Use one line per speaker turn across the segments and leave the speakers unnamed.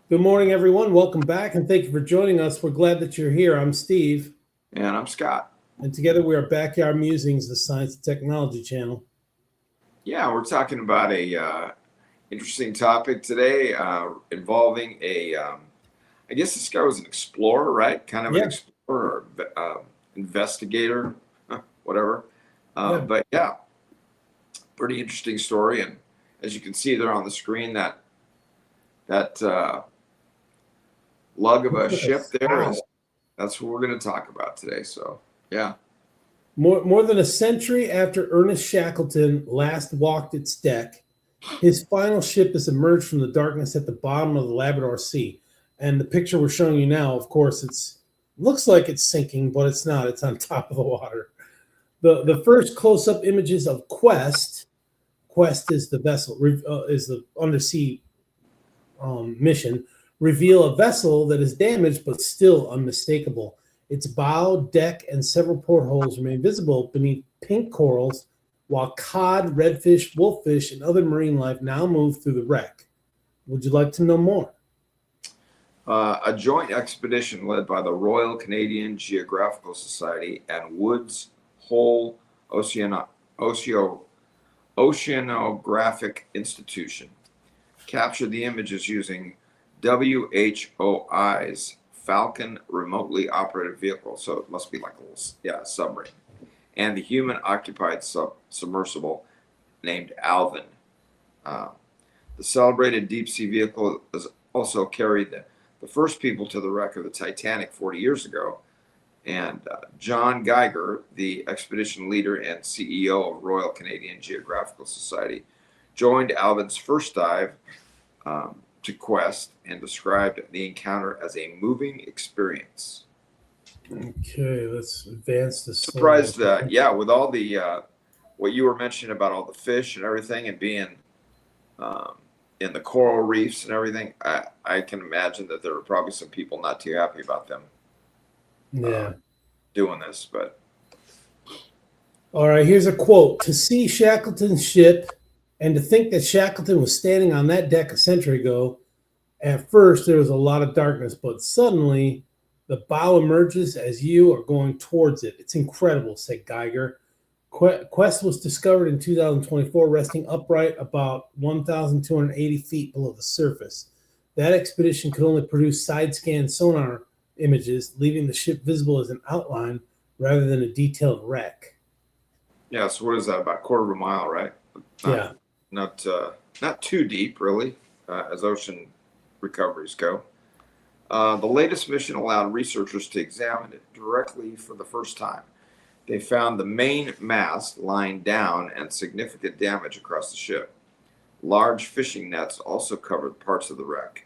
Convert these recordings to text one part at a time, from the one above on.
Good morning, everyone. Welcome back, and thank you for joining us. We're glad that you're here. I'm Steve,
And I'm Scott.
and together we are Backyard Musings, the Science and Technology channel.
Yeah, we're talking about a interesting topic today involving I guess this guy was an explorer, right? Kind of an
Yeah,
explorer, or investigator, whatever.
yeah.
But yeah, pretty interesting story. And as you can see there on the screen, that lug of a
Looks like a
ship there
sow.
is that's what we're going to talk about today. So yeah,
More than a century after Ernest Shackleton last walked its deck, his final ship has emerged from the darkness at the bottom of the Labrador Sea. And the picture we're showing you now, of course, it's looks like it's sinking, but it's not. It's on top of the water. The first close up images of Quest is the vessel, is the undersea mission, reveal a vessel that is damaged but still unmistakable. Its bow, deck, and several portholes remain visible beneath pink corals, while cod, redfish, wolffish, and other marine life now move through the wreck. Would you like to know more?
a joint expedition led by the Royal Canadian Geographical Society and Woods Hole Oceano- Oceanographic Institution captured the images using WHOI's Falcon remotely operated vehicle, so it must be like a little submarine, and the human occupied submersible named Alvin. Uh, the celebrated deep sea vehicle has also carried the first people to the wreck of the Titanic 40 years ago. And John Geiger, the expedition leader and CEO of Royal Canadian Geographical Society, joined Alvin's first dive to Quest and described the encounter as a moving experience.
Okay, let's advance this slide.
Surprised, yeah, with all the what you were mentioning about all the fish and everything and being um, in the coral reefs and everything, I can imagine that there were probably some people not too happy about them uh,
Yeah.
doing this. But
All right, here's a quote. To see Shackleton's ship and to think that Shackleton was standing on that deck a century ago. At first, there was a lot of darkness, but suddenly the bow emerges as you are going towards it. It's incredible, said Geiger. Quest was discovered in 2024, resting upright about 1,280 feet below the surface. That expedition could only produce side scan sonar images, leaving the ship visible as an outline rather than a detailed wreck.
yeah, so what is that? About a quarter of a mile, right? Not
Yeah.
not too deep, really, as ocean recoveries go. The latest mission allowed researchers to examine it directly for the first time. They found the main mast lying down and significant damage across the ship. Large fishing nets also covered parts of the wreck,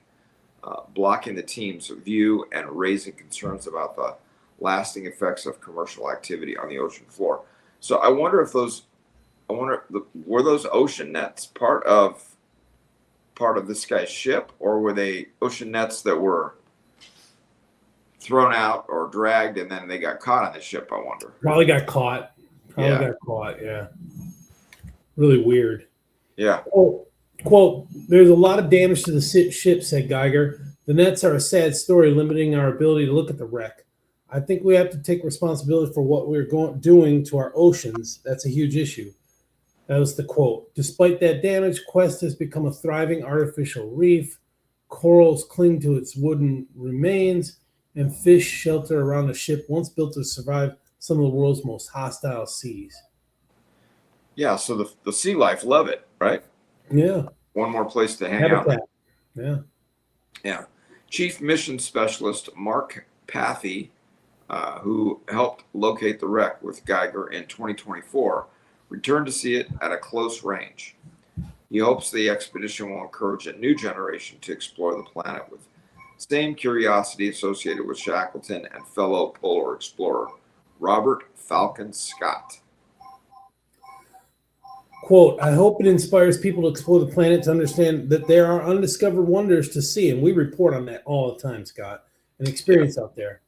blocking the team's view and raising concerns about the lasting effects of commercial activity on the ocean floor. So I wonder if those, I wonder, were those ocean nets part of this guy's ship, or were they ocean nets that were thrown out or dragged and then they got caught on the ship? I wonder.
Probably got caught. Probably
Yeah,
got caught. Yeah. Really weird.
yeah,
Quote, there's a lot of damage to the ship, said Geiger. The nets are a sad story, limiting our ability to look at the wreck. I think we have to take responsibility for what we're doing to our oceans. That's a huge issue. That was the quote. Despite that damage, Quest has become a thriving artificial reef. Corals cling to its wooden remains, and fish shelter around a ship once built to survive some of the world's most hostile seas.
yeah. So the sea life love it, right?
Yeah,
One more place to hang out.
habitat. Yeah.
Yeah. Chief Mission Specialist Mark Pathy, who helped locate the wreck with Geiger in 2024, returned to see it at a close range. He hopes the expedition will encourage a new generation to explore the planet with same curiosity associated with Shackleton and fellow polar explorer Robert Falcon Scott.
Quote, I hope it inspires people to explore the planet to understand that there are undiscovered wonders to see. And we report on that all the time, Scott, and
Yeah.
experience out there.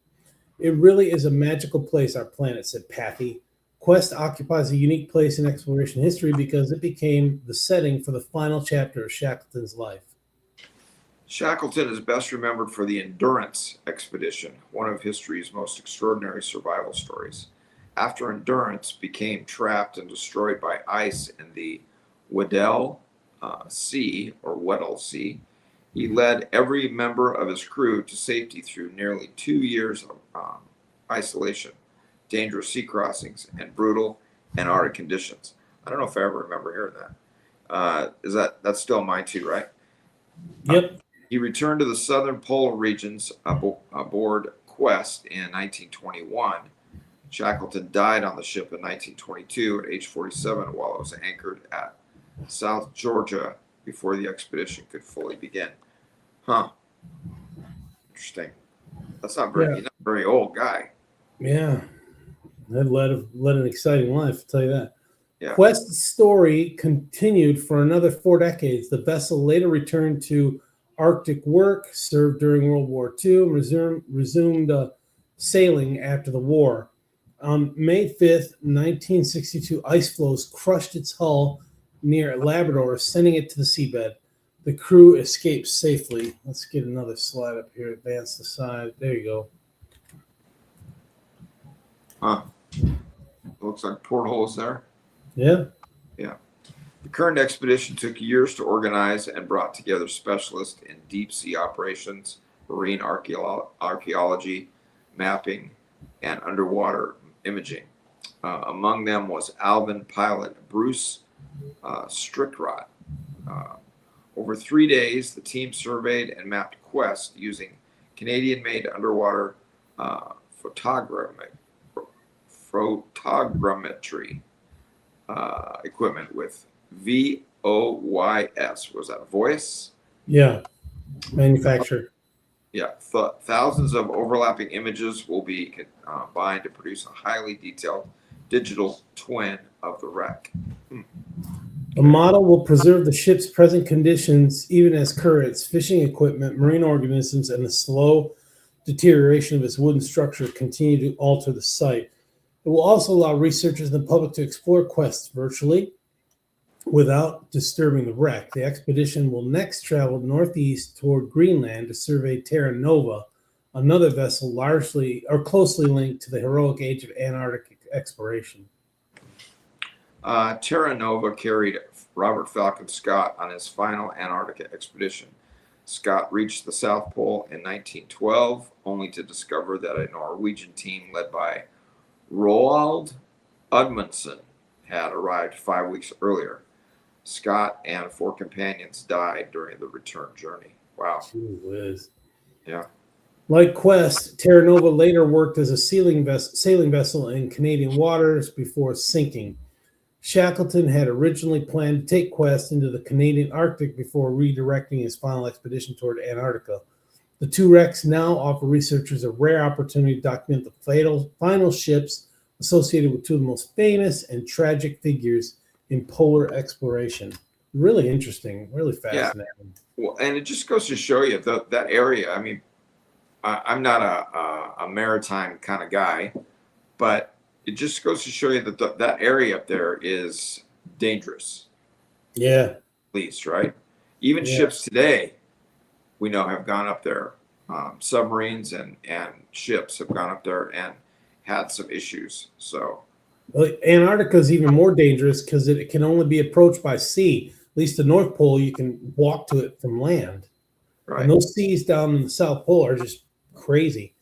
It really is a magical place, our planet, said Pathy. Quest occupies a unique place in exploration history because it became the setting for the final chapter of Shackleton's life.
Shackleton is best remembered for the Endurance expedition, one of history's most extraordinary survival stories. After Endurance became trapped and destroyed by ice in the Weddell Sea, or Weddell Sea, he led every member of his crew to safety through nearly 2 years of isolation, dangerous sea crossings, and brutal Antarctic conditions. I don't know if I ever remember hearing that. That's still mine too, right?
Yep.
He returned to the southern polar regions aboard Quest in 1921. Shackleton died on the ship in 1922 at age 47 while it was anchored at South Georgia before the expedition could fully begin. Huh. Interesting. That's not very, he's not a very old guy.
Yeah. That led an exciting life, I'll tell you that.
Yeah.
Quest's story continued for another 4 decades. The vessel later returned to Arctic work, served during World War II, and resumed sailing after the war. On May 5th, 1962, ice floes crushed its hull near Labrador, sending it to the seabed. The crew escaped safely. Let's get another slide up here. Advance the side. There you go.
Huh. Looks like portholes there.
Yeah.
Yeah. The current expedition took years to organize and brought together specialists in deep sea operations, marine archaeology, mapping, and underwater imaging. Among them was Alvin pilot Bruce Strickrot. Over 3 days, the team surveyed and mapped Quest using Canadian-made underwater photogrammetry equipment with VOYS. Was that voice?
Yeah. Manufacturer.
Yeah. Thousands of overlapping images will be combined to produce a highly detailed digital twin of the wreck.
The model will preserve the ship's present conditions, even as currents, fishing equipment, marine organisms, and the slow deterioration of its wooden structure continue to alter the site. It will also allow researchers and the public to explore Quest virtually without disturbing the wreck. The expedition will next travel northeast toward Greenland to survey Terra Nova, another vessel largely or closely linked to the heroic age of Antarctic exploration.
Terra Nova carried Robert Falcon Scott on his final Antarctica expedition. Scott reached the South Pole in 1912, only to discover that a Norwegian team led by Roald Amundsen had arrived 5 weeks earlier. Scott and 4 companions died during the return journey. Wow.
Gee whiz.
Yeah.
Like Quest, Terra Nova later worked as a sailing vessel in Canadian waters before sinking. Shackleton had originally planned to take Quest into the Canadian Arctic before redirecting his final expedition toward Antarctica. The 2 wrecks now offer researchers a rare opportunity to document the final ships associated with 2 of the most famous and tragic figures in polar exploration. Really interesting, really fascinating.
Yeah. Well, and it just goes to show you that area. I mean, I'm not a maritime kind of guy, but it just goes to show you that that area up there is dangerous.
Yeah.
At least, right? Even ships today, we know, have gone up there. Submarines and ships have gone up there and had some issues. So,
well, Antarctica is even more dangerous because it can only be approached by sea. At least the North Pole, you can walk to it from land.
right.
And those seas down in the South Pole are just crazy.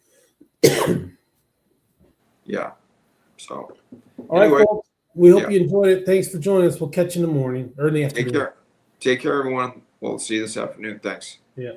Yeah. So,
all right, folks. We hope you enjoyed it. Thanks for joining us. We'll catch you in the morning or in the afternoon.
Take care, everyone. We'll see you this afternoon. Thanks.
Yeah.